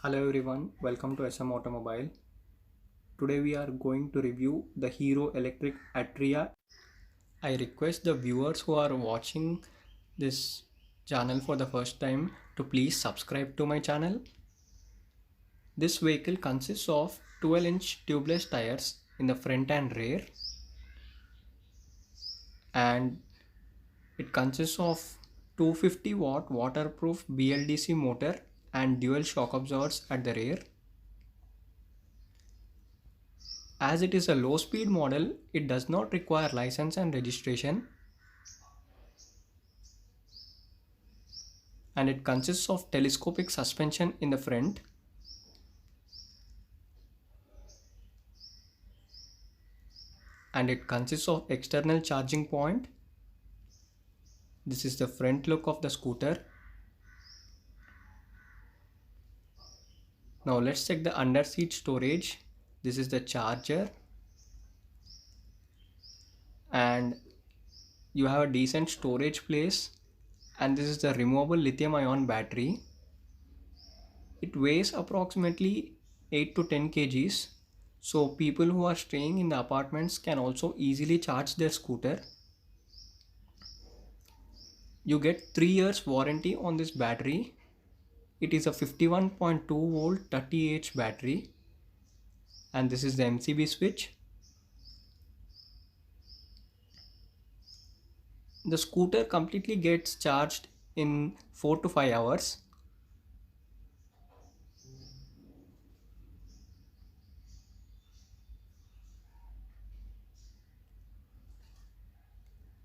Hello everyone, welcome to SM Automobile. Today we are going to review the Hero Electric Atria. I request the viewers who are watching this channel for the first time to please subscribe to my channel. This vehicle consists of 12-inch tubeless tires in the front and rear, and it consists of 250 watt waterproof BLDC motor and dual shock absorbers at the rear. As it is a low speed model, it does not require license and registration, and it consists of telescopic suspension in the front, and it consists of external charging point. This is the front look of the scooter. Now let's check the under seat storage. This is the charger, and you have a decent storage place, and this is the removable lithium ion battery. It weighs approximately 8 to 10 kgs, so people who are staying in the apartments can also easily charge their scooter. You get 3 years warranty on this battery. It is a 51.2 volt 30Ah battery, and this is the MCB switch. The scooter completely gets charged in 4 to 5 hours.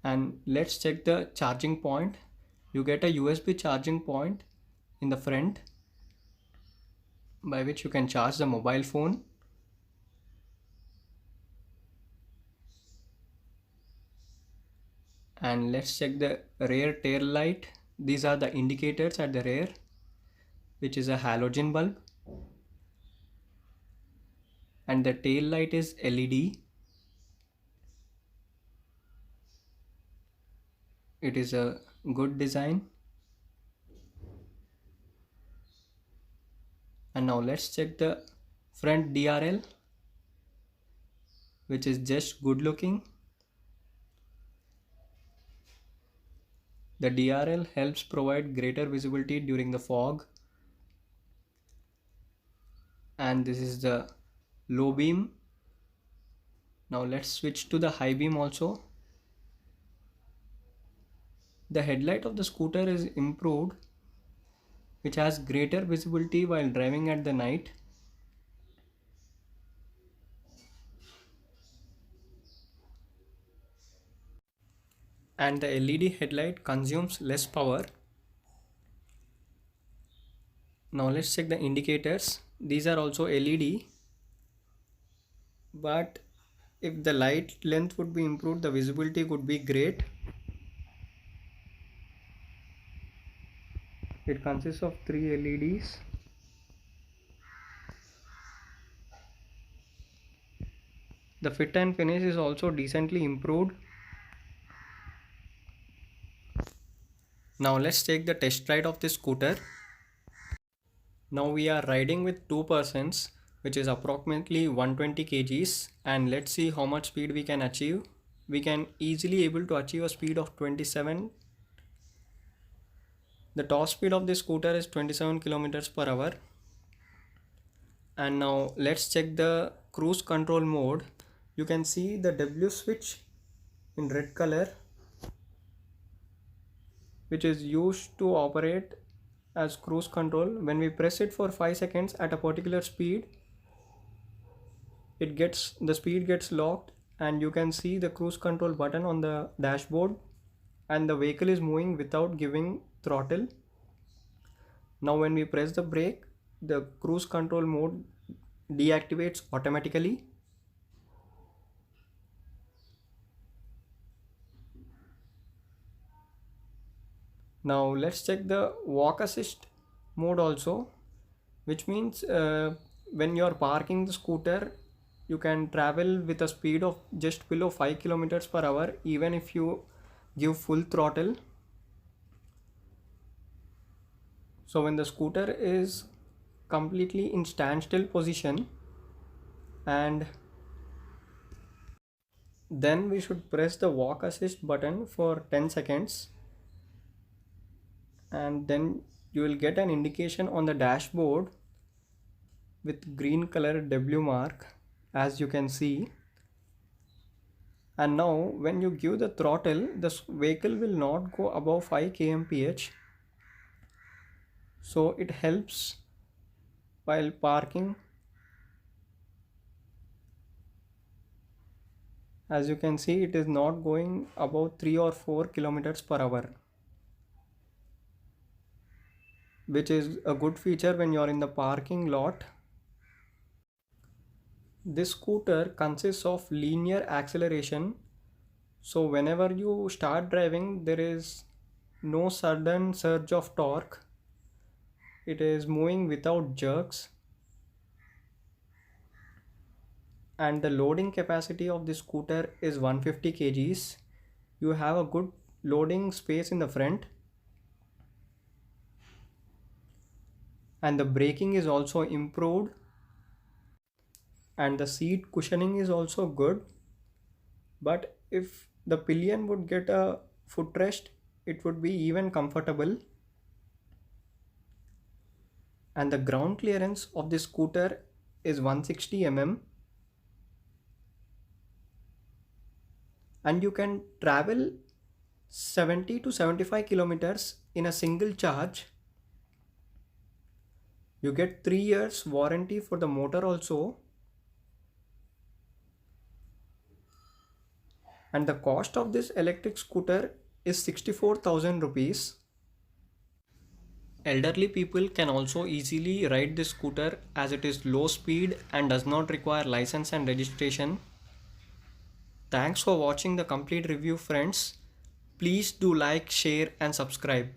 And let's check the charging point. You get a USB charging point in the front by which you can charge the mobile phone. And let's check the rear tail light. These are the indicators at the rear, which is a halogen bulb, and the tail light is LED. It is a good design. And now let's check the front DRL, which is just good looking. The DRL helps provide greater visibility during the fog. And this is the low beam. Now let's switch to the high beam also. The headlight of the scooter is improved, which has greater visibility while driving at the night. And the LED headlight consumes less power. Now let's check the indicators. These are also LED, but if the light length would be improved, the visibility would be great. It consists of 3 LEDs. The fit and finish is also decently improved. Now let's take the test ride of this scooter. Now we are riding with two persons, which is approximately 120 kgs, and let's see how much speed we can achieve. We can easily able to achieve a speed of 27. The top speed of this scooter is 27 kilometers per hour. And now let's check the cruise control mode. You can see the W switch in red color, which is used to operate as cruise control. When we press it for 5 seconds at a particular speed, the speed gets locked, and you can see the cruise control button on the dashboard, and the vehicle is moving without giving throttle. Now when we press the brake, the cruise control mode deactivates automatically. Now let's check the walk assist mode also, which means when you are parking the scooter, you can travel with a speed of just below 5 kilometers per hour even if you give full throttle. So when the scooter is completely in standstill position, and then we should press the walk assist button for 10 seconds, and then you will get an indication on the dashboard with green color W mark, as you can see. And now when you give the throttle, the vehicle will not go above 5 kmph, so it helps while parking. As you can see, it is not going above 3 or 4 kilometers per hour, which is a good feature when you are in the parking lot. This scooter consists of linear acceleration, so whenever you start driving, there is no sudden surge of torque. It is moving without jerks, and the loading capacity of this scooter is 150 kgs. You have a good loading space in the front, and the braking is also improved, and the seat cushioning is also good. But if the pillion would get a footrest, it would be even comfortable. And the ground clearance of this scooter is 160 mm, and you can travel 70 to 75 kilometers in a single charge. You get 3 years warranty for the motor also, and the cost of this electric scooter is 64,000 rupees. Elderly people can also easily ride this scooter as it is low speed and does not require license and registration. Thanks for watching the complete review, friends. Please do like, share and subscribe.